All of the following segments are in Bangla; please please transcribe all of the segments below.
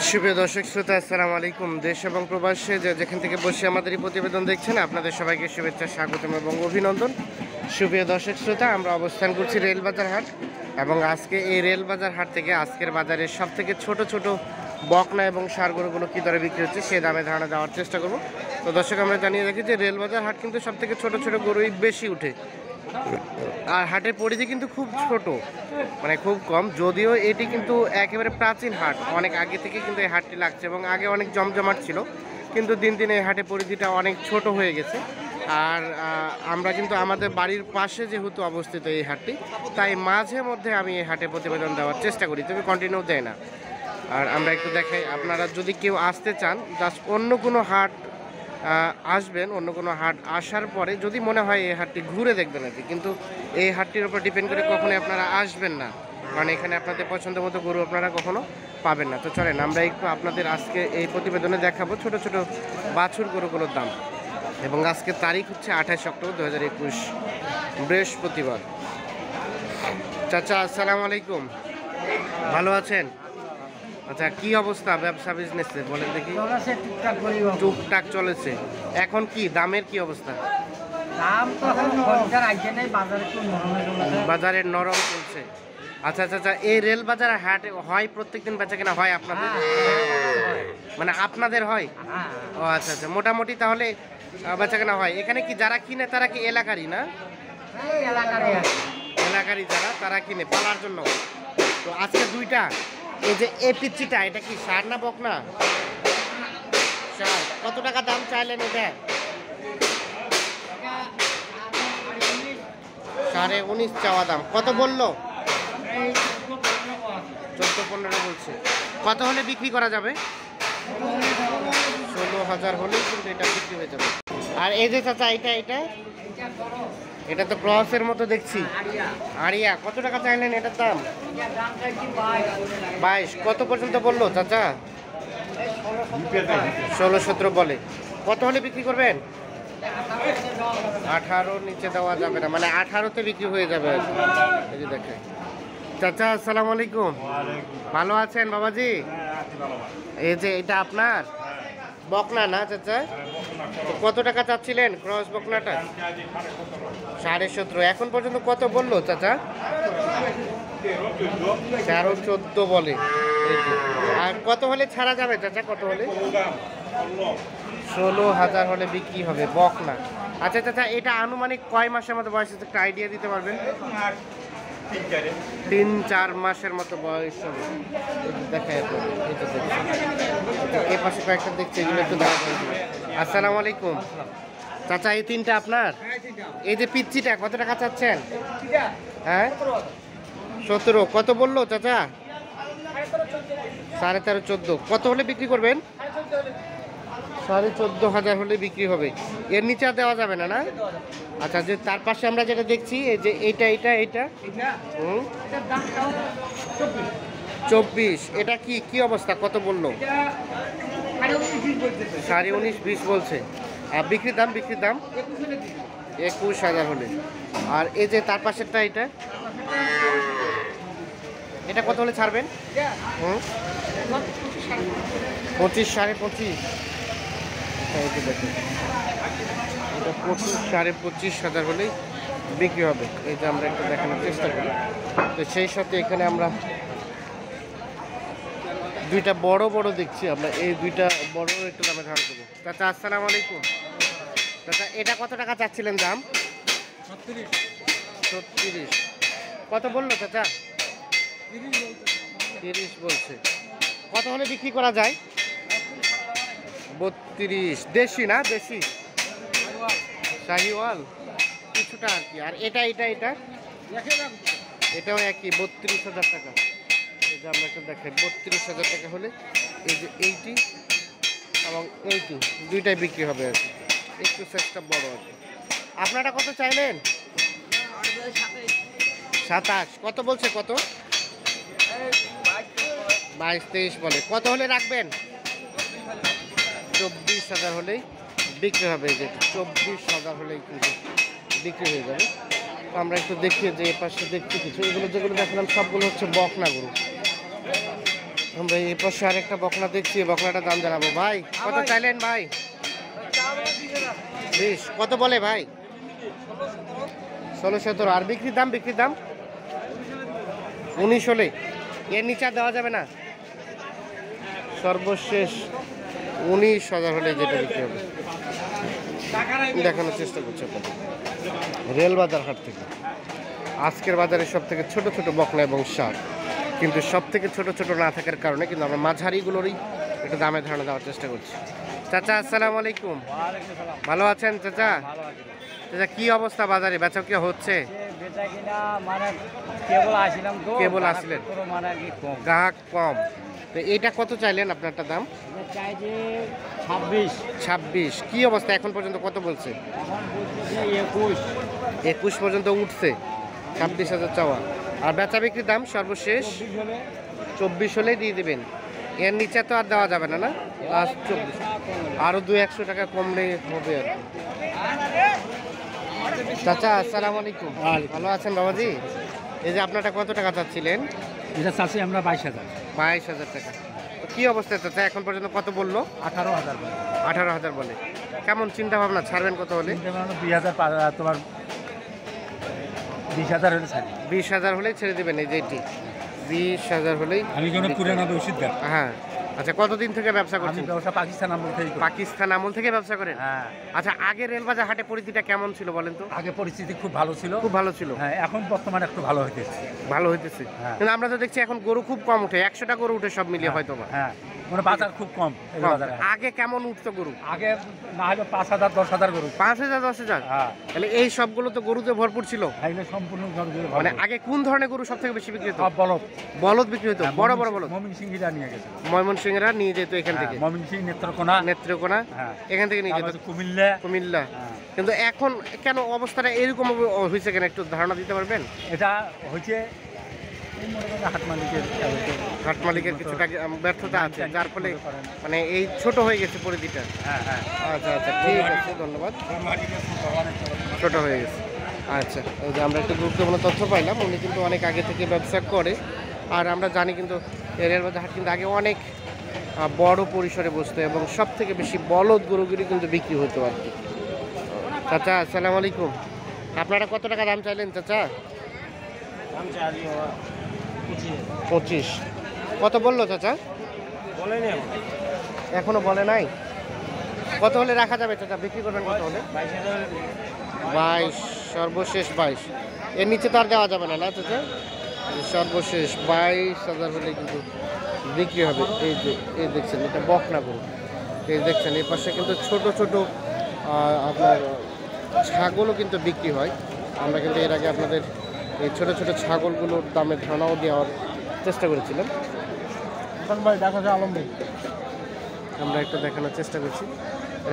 সুপ্রিয় দর্শক শ্রোতা, আসসালামু আলাইকুম। দেশ এবং প্রবাসে যেখান থেকে বসে আমাদের এই প্রতিবেদন দেখছেন, আপনাদের সবাইকে শুভেচ্ছা, স্বাগতম এবং অভিনন্দন। সুপ্রিয় দর্শক শ্রোতা, আমরা অবস্থান করছি রেলবাজার হাট এবং আজকে এই রেলবাজার হাট থেকে আজকের বাজারে সব থেকে ছোট ছোট বকনা এবং ষাঁড় গরুগুলো কী দরে বিক্রি হচ্ছে সে দামে ধারণা দেওয়ার চেষ্টা করব। তো দর্শক, আমরা জানিয়ে রাখি যে রেলবাজার হাট কিন্তু সব থেকে ছোট ছোট গরুই বেশি উঠে, আর হাটের পরিধি কিন্তু খুব ছোট, মানে খুব কম। যদিও এটি কিন্তু একেবারে প্রাচীন হাট, অনেক আগে থেকে কিন্তু এই হাটটি লাগছে এবং আগে অনেক জমজমাট ছিল, কিন্তু দিন দিন এই হাটের পরিধিটা অনেক ছোট হয়ে গেছে। আর আমরা কিন্তু আমাদের বাড়ির পাশে যেহেতু অবস্থিত এই হাটটি, তাই মাঝে মধ্যে আমি এই হাটে প্রতিবেদন দেওয়ার চেষ্টা করি, তবে কন্টিনিউ দেয় না। আর আমরা একটু দেখাই, আপনারা যদি কেউ আসতে চান, জাস্ট অন্য কোনো হাট আসবেন, অন্য কোনো হাট আসার পরে যদি মনে হয় এই হাটটি ঘুরে দেখবেন আর কি, কিন্তু এই হাটটির উপর ডিপেন্ড করে কখনোই আপনারা আসবেন না, কারণ এখানে আপনাদের পছন্দ মতো গরু আপনারা কখনো পাবেন না। তো চলেন আমরা একটু আপনাদের আজকে এই প্রতিবেদনে দেখাবো ছোট ছোট বাছুর গরুগুলোর দাম। এবং আজকে তারিখ হচ্ছে 28 অক্টোবর 2021, বৃহস্পতিবার। চাচা, আসসালামু আলাইকুম, ভালো আছেন? আচ্ছা, কি অবস্থা ব্যবসা বিজনেসে বলেন দেখি? টুকটাক চলেছে। এখন কি দামের কি অবস্থা? বাজারে নরম চলছে। আচ্ছা আচ্ছা আচ্ছা, এই রেল বাজার হাট হয় প্রত্যেকদিন বেচা কেনা হয় আপনাদের? মানে আপনাদের হয়? ও আচ্ছা আচ্ছা, মোটামুটি তাহলে বেচা কেনা হয়। এখানে কি যারা কিনে তারা কি এলাকারই না? এলাকারই যারা, তারা কিনে পালার জন্য। তো আজকে দুইটা, এই যে এই পিচ্চিটা, এটা কি ষাঁড় না বকনা? ষাঁড়। কত টাকা দাম চাইলেন এটা? 19.5 চাওয়া দাম। কত বললো? 14-15 বলছে। কত হলে বিক্রি করা যাবে? 16,000 হলেই কিন্তু এটা বিক্রি হয়ে যাবে। আর এই যে চাচা, এটা তো ক্রসের মতো দেখছি, আরিয়া। কত টাকা চাইলেন এটার দাম? 22। কত পর্যন্ত বললো চাচা? 16-17 বলে। কত হলে বিক্রি করবেন? 18 নিচে দেওয়া যাবে না, মানে 18তে বিক্রি হয়ে যাবে। এই যে দেখে। চাচা, আসসালামু আলাইকুম, ভালো আছেন বাবাজি? এই যে এটা আপনার বকনা না চাচা? কত টাকা চাচ্ছিলেন ক্রস বকনাটা? 17.5। এখন পর্যন্ত কত বললো চাচা? 13-14 বলে। আর কত হলে ছাড়া যাবে চাচা? কত হলে? 16,000 হলে বিক্রি হবে বকনা। আচ্ছা চাচা, এটা আনুমানিক কয় মাসের মতো বয়স একটা আইডিয়া দিতে পারবেন? 3-4 মাসের মতো বয়স হবে। দেখা যাবে। এই পাশে কয়েকটা দেখছি, এগুলো একটু দেখা যাবে। আসসালামু আলাইকুম চাচা, এই তিনটা আপনার? এই যে পিচ্চিটা কত টাকা চাচ্ছেন? হ্যাঁ, 17। কত বললো চাচা? 13.5-14। কত হলে বিক্রি করবেন? 14,500 হলে বিক্রি হবে। এর নিচে আর দেওয়া যাবে না, না? আচ্ছা, যে তার পাশে আমরা যেটা দেখছি, এই যে এইটা 24। এটা কি অবস্থা? কত বললো? 19.5-20 বলছে। আর বিক্রির দাম? 21,000 হলে। আর এই যে তার পাশেরটা, এটা কত হলে ছাড়বেন? 25-25.5। এই যে দেখুন, এটা 25-25,000 হলেই বিক্রি হবে। এই যে আমরা একটু দেখানোর চেষ্টা করি। তো সেই সাথে এখানে আমরা দুইটা বড় দেখছি, আমরা এই দুইটা বড় একটু দামে ধারণ করবো। চাচা, আসসালামু আলাইকুম। চাচা, এটা কত টাকা চাচ্ছিলেন দাম? 36। কত বললো চাচা? 30 বলছে। কত হলে বিক্রি করা যায়? 32। দেশি না? দেশি শাহিওয়াল কিছুটা আর কি। আর এটা এটাও একই, 32,000 টাকা। এই যে আমরা একটু দেখাই, 32,000 টাকা হলে এই যে এইটি এবং এইটি দুইটাই বিক্রি হবে আর কি, একটু সাইজটা বড় আর কি। আপনারা কত চাইলেন? 27। কত বলছে? কত? 22-23 বলে। কত হলে রাখবেন? 24,000 হলেই বিক্রি হবে। এই যে 24,000 হলেই কিন্তু বিক্রি হয়ে যাবে। তো আমরা একটু দেখি যে এ পাশে দেখছি কিছু, এগুলো যেগুলো দেখলাম সবগুলো হচ্ছে বকনা গরু। আমরা এই পাশে আরেকটা বকনা দেখছি, বকনাটার দাম জানাবো। ভাই কত চাইলেন ভাই? 20। কত বলে ভাই? 16-17। আর বিক্রির দাম? বিক্রির দাম 19 হলে, এর নিচে আর দেওয়া যাবে না? সর্বশেষ 19,000 হলে যেটা বিক্রি হবে। দেখানোর চেষ্টা করছি আপনাদের রেলবাজার হাট থেকে। আজকের বাজারে সব থেকে ছোট ছোট বকনা এবং ষাঁড়, কিন্তু সব থেকে ছোট ছোট না থাকার কারণে কিন্তু আমরা মাঝারিগুলোরই একটু দামে ধারণা দেওয়ার চেষ্টা করছি। চাচা আসসালামু আলাইকুম, ভালো আছেন চাচা? চাচা কি অবস্থা বাজারে, বেচা কি হচ্ছে? কেবল আসলেন, গ্রাহক কম। তো এইটা কত চাইলেন আপনারটা দাম? 26। কি অবস্থা এখন পর্যন্ত কত বলছে? 21 পর্যন্ত উঠছে, 26,000 চাওয়া। আর বেচা বিক্রির দাম সর্বশেষ 24 হলেই দিয়ে দেবেন। এর নিচে তো আর দেওয়া যাবে না, না? লাস্ট 24। আরও 200-100 টাকা কমলে হবে আর কি। চাচা আসসালামু আলাইকুম, ভালো আছেন বাবাজি? এই যে আপনারটা কত টাকা চাচ্ছিলেন? এটা চাচ্ছি আমরা 22,000। 22,000 টাকা। তো কী অবস্থা চাচা এখন পর্যন্ত কত বললো? 18,000। 18,000 বলে। কেমন চিন্তা ভাবনা, ছাড়বেন কত হলে? 20,000, তোমার 20,000 হলে ছাড়ি। 20,000 হলেই ছেড়ে দেবেন এই যেটি? 20,000 হলেই? আমি কোনো পুরানো ওষুধ দেব। হ্যাঁ। আচ্ছা, কতদিন থেকে ব্যবসা করছেন? ব্যবসা পাকিস্তান আমল থেকে। পাকিস্তান আমল থেকে ব্যবসা করেন? হ্যাঁ। আচ্ছা, আগে রেলবাজার হাটে পরিস্থিতিটা কেমন ছিল বলেন তো? আগে পরিস্থিতি খুব ভালো ছিল। খুব ভালো ছিল। হ্যাঁ, এখন বর্তমানে একটু ভালো হইতেছে। ভালো হইতেছে। হ্যাঁ। কিন্তু আমরা তো দেখছি এখন গরু খুব কম উঠে, 100টা গরু উঠে সব মিলিয়ে হয়তো। হ্যাঁ, মানে বাজার খুব কম এই বাজারে। আগে কেমন উঠতো গরু? আগে না হলে 5,000 10,000 গরু। 5,000 10,000? হ্যাঁ। তাহলে এই সবগুলো তো গরুতে ভরপুর ছিল। এগুলো সম্পূর্ণ গরু। মানে আগে কোন ধরনের গরু সব থেকে বেশি বিক্রি হতো? সব বলদ। বলদ বিক্রি হতো, বড় বড় বলদ। ময়মনসিংহীরা নিয়ে গেছে। ময়মনসিংহরা নিয়ে যেত এখান থেকে? ময়মনসিংহ, নেত্রকোনা। নেত্রকোনা, হ্যাঁ, এখান থেকে নিয়ে যেত। কুমিল্লা। কিন্তু এখন কেন অবস্থাটা এরকম হয়েছে, কেন একটু ধারণা দিতে পারবেন? এটা হচ্ছে হাট মালিকের কিছুটা ব্যর্থতা আছে, যার ফলে মানে এই ছোট হয়ে গেছে পরিধিটা। আচ্ছা আচ্ছা, ঠিক আছে, ধন্যবাদ। ছোট হয়ে গেছে। আচ্ছা, এই যে আমরা একটা গুরুত্বপূর্ণ তথ্য পাইলাম, উনি কিন্তু অনেক আগে থেকে ব্যবসা করে। আর আমরা জানি কিন্তু রেলবাজার হাট কিন্তু আগে অনেক বড় পরিসরে বসতো এবং সব থেকে বেশি বলদ গরুগুলি কিন্তু বিক্রি হতো আর কি। চাচা আসসালামু আলাইকুম, আপনারা কত টাকা দাম চাইলেন চাচা? 25। কত বললো চাচা? এখনো বলে নাই। কত হলে রাখা যাবে চাচা, বিক্রি করবেন কত হলে? 22, সর্বশেষ 22। এর নিচে তো আর দেওয়া যাবে না, না চাচা? সর্বশেষ 22,000 হলে কিন্তু বিক্রি হবে। এই যে এই দেখছেন, এটা বকনা গরু। এই দেখছেন এই পাশে কিন্তু ছোট ছোট আপনার ছাগলও কিন্তু বিক্রি হয়। আমরা কিন্তু এর আগে আপনাদের এই ছোট ছোট ছাগলগুলোর দামের ধারণাও দেওয়ার চেষ্টা করেছিলাম। ভাই দেখা যায় আলম ভাই, আমরা একটু দেখানোর চেষ্টা করছি।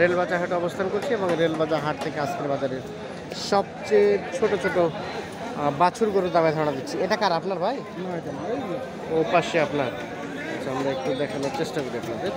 রেলবাজার হাটে অবস্থান করছি এবং রেলবাজার হাট থেকে আজকের বাজারের সবচেয়ে ছোট ছোট বাছুর গরুর দামে ধারণা দিচ্ছি। এটা কার, আপনার ভাই? ও পাশে আপনার। আচ্ছা, আমরা একটু দেখানোর চেষ্টা করি আপনাদের।